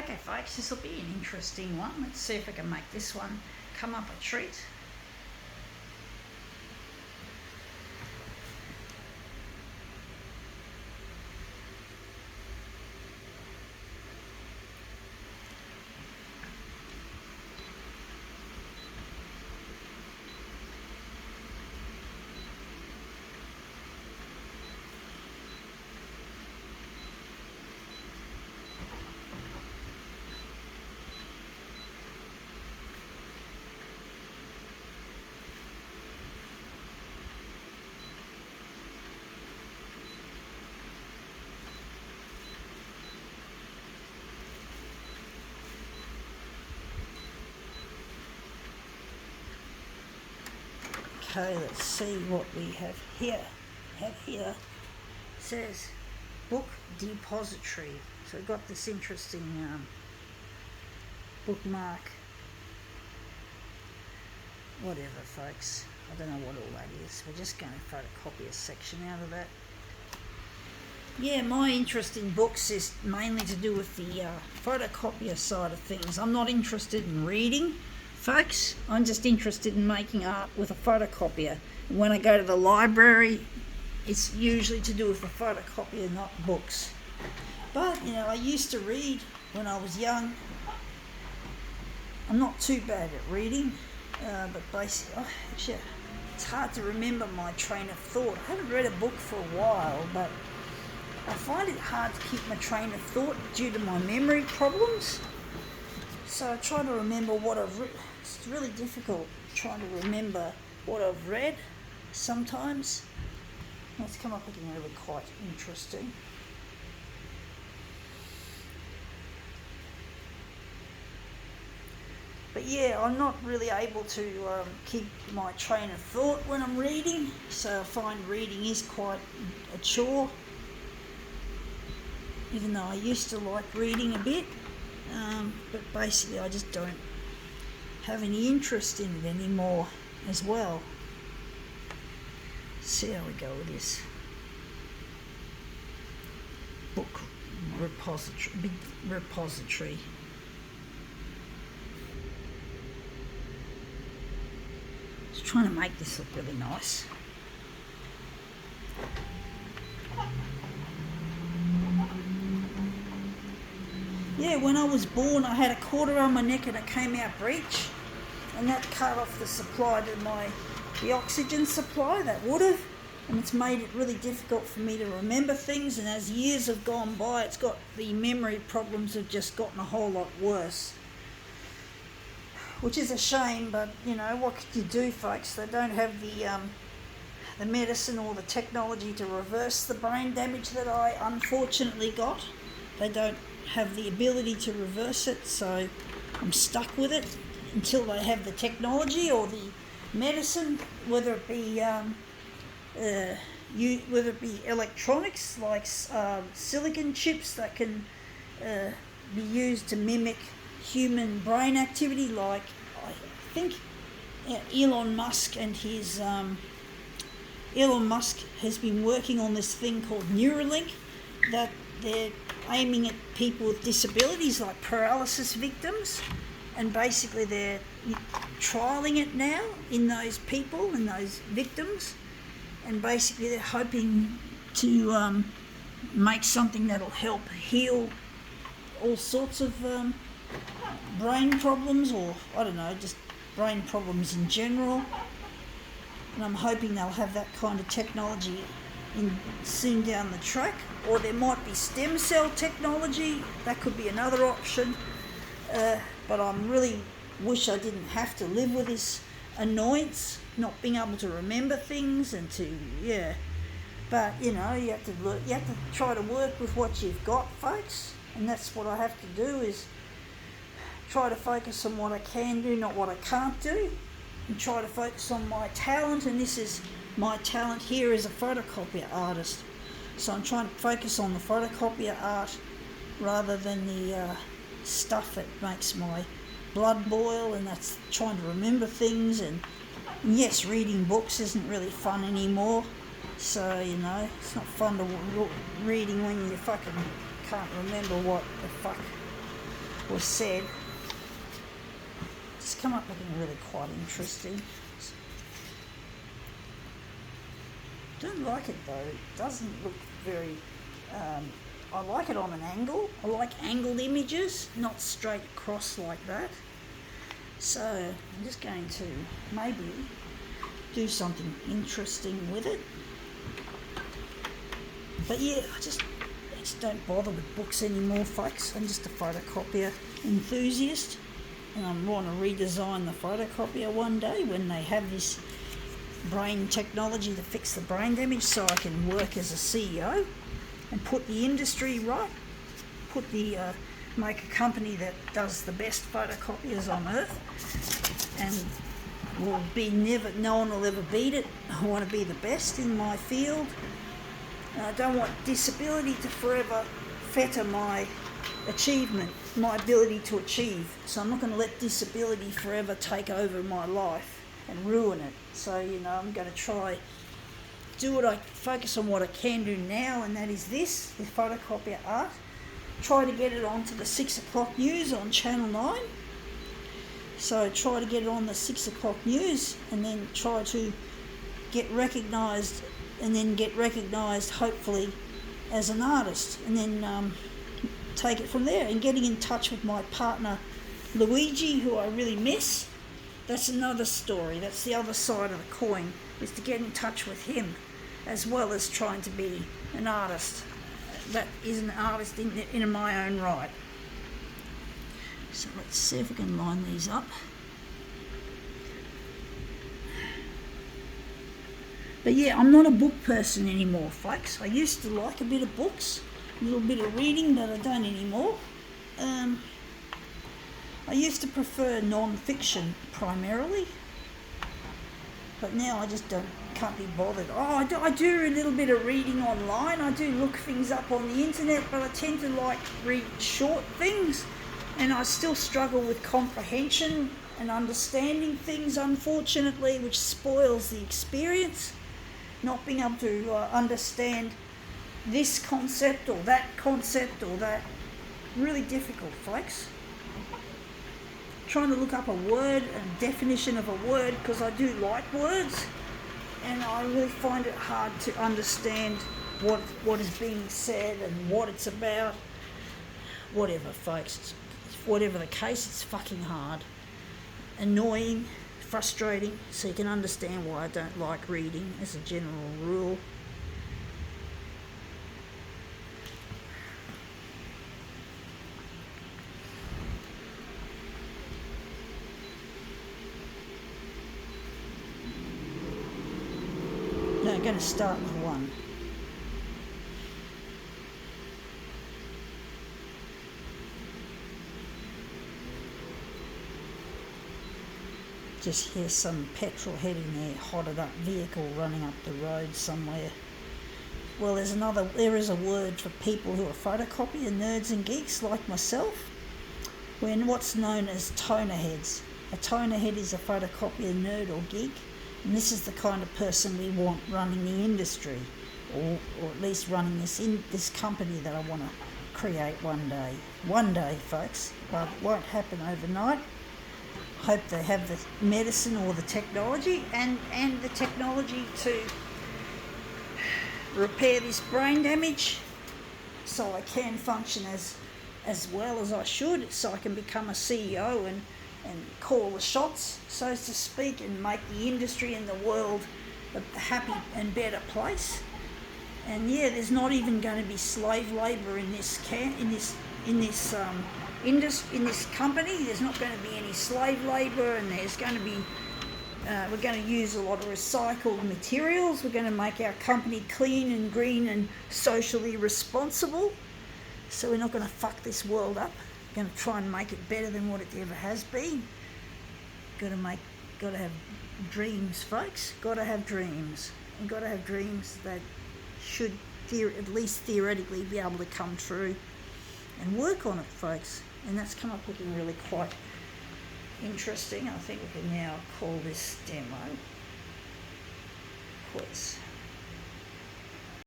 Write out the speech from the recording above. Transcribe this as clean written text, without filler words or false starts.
Okay folks, this will be an interesting one. Let's see if I can make this one come up a treat. Okay, let's see what we have here. It says book depository. So we've got this interesting bookmark. Whatever, folks. I don't know what all that is. We're just going to photocopy a section out of that. Yeah, my interest in books is mainly to do with the photocopier side of things. I'm not interested in reading, folks. I'm just interested in making art with a photocopier. And when I go to the library, it's usually to do with a photocopier, not books. But, I used to read when I was young. I'm not too bad at reading, but basically, it's hard to remember my train of thought. I haven't read a book for a while, but I find it hard to keep my train of thought due to my memory problems. So I try to remember what I've read. It's really difficult trying to remember what I've read sometimes. Let's come up with something really quite interesting. But yeah, I'm not really able to keep my train of thought when I'm reading, so I find reading is quite a chore. Even though I used to like reading a bit, but basically I just don't have any interest in it anymore as well. See how we go with this. Book repository. Just trying to make this look really nice. Yeah, when I was born, I had a cord around my neck and it came out breech, and that cut off the supply to the oxygen supply. That would have, and it's made it really difficult for me to remember things. And as years have gone by, the memory problems have just gotten a whole lot worse, which is a shame. But what could you do, folks? They don't have the medicine or the technology to reverse the brain damage that I unfortunately got. They don't have the ability to reverse it, so I'm stuck with it until they have the technology or the medicine, whether it be electronics like silicon chips that can be used to mimic human brain activity, like I think Elon Musk has been working on this thing called Neuralink, that they're aiming at people with disabilities like paralysis victims, and basically they're trialling it now in those people and those victims, and basically they're hoping to make something that'll help heal all sorts of brain problems, or I don't know, just brain problems in general. And I'm hoping they'll have that kind of technology soon down the track, or there might be stem cell technology. That could be another option, but I really wish I didn't have to live with this annoyance, not being able to remember things, and but you have to try to work with what you've got, folks, and that's what I have to do, is try to focus on what I can do, not what I can't do, and try to focus on my talent. And this is my talent here as a photocopier artist, so I'm trying to focus on the photocopier art rather than the stuff that makes my blood boil, and that's trying to remember things. And yes, reading books isn't really fun anymore, so it's not fun to reading when you fucking can't remember what the fuck was said. It's come up looking really quite interesting. Don't like it though. It doesn't look very. I like it on an angle. I like angled images, not straight across like that. So I'm just going to maybe do something interesting with it. But yeah, I just don't bother with books anymore, folks. I'm just a photocopier enthusiast, and I want to redesign the photocopier one day when they have this brain technology to fix the brain damage, so I can work as a CEO and put the industry right, make a company that does the best photocopiers on earth, and no one will ever beat it. I want to be the best in my field. And I don't want disability to forever fetter my achievement, my ability to achieve. So I'm not going to let disability forever take over my life and ruin it. So, I'm going to try focus on what I can do now, and that is this, the photocopier art. Try to get it onto the 6 o'clock news on Channel 9. So try to get it on the 6 o'clock news, and then try to get recognised, hopefully as an artist, and then take it from there. And getting in touch with my partner Luigi, who I really miss, that's another story. That's the other side of the coin, is to get in touch with him, as well as trying to be an artist that is an artist in my own right. So let's see if we can line these up. But yeah, I'm not a book person anymore, folks. I used to like a bit of books, a little bit of reading, but I don't anymore. I used to prefer non-fiction primarily, but now I just can't be bothered. I do a little bit of reading online. I do look things up on the internet, but I tend to read short things, and I still struggle with comprehension and understanding things, unfortunately, which spoils the experience. Not being able to understand this concept or that, really difficult, folks. Trying to look up a word, a definition of a word, because I do like words, and I really find it hard to understand what is being said and what it's about. Whatever, folks. Whatever the case, it's fucking hard. Annoying, frustrating, so you can understand why I don't like reading as a general rule. No, I'm going to start with one. Just hear some petrol heading their hotted up vehicle running up the road somewhere. Well, there is a word for people who are photocopier nerds and geeks like myself. We're what's known as toner heads. A toner head is a photocopier nerd or geek, and this is the kind of person we want running the industry, or at least running this company that I want to create one day. One day, folks, but it won't happen overnight. Hope they have the medicine or the technology and the technology to repair this brain damage, so I can function as well as I should, so I can become a CEO and call the shots, so to speak, and make the industry and the world a happy and better place. And yeah, there's not even going to be slave labour in this company. There's not going to be any slave labour, and there's going to be we're going to use a lot of recycled materials. We're going to make our company clean and green and socially responsible. So we're not going to fuck this world up. We're going to try and make it better than what it ever has been. Got to have dreams, folks. Got to have dreams, and got to have dreams that should at least theoretically be able to come true, and work on it, folks. And that's come up looking really quite interesting. I think we can now call this demo quits.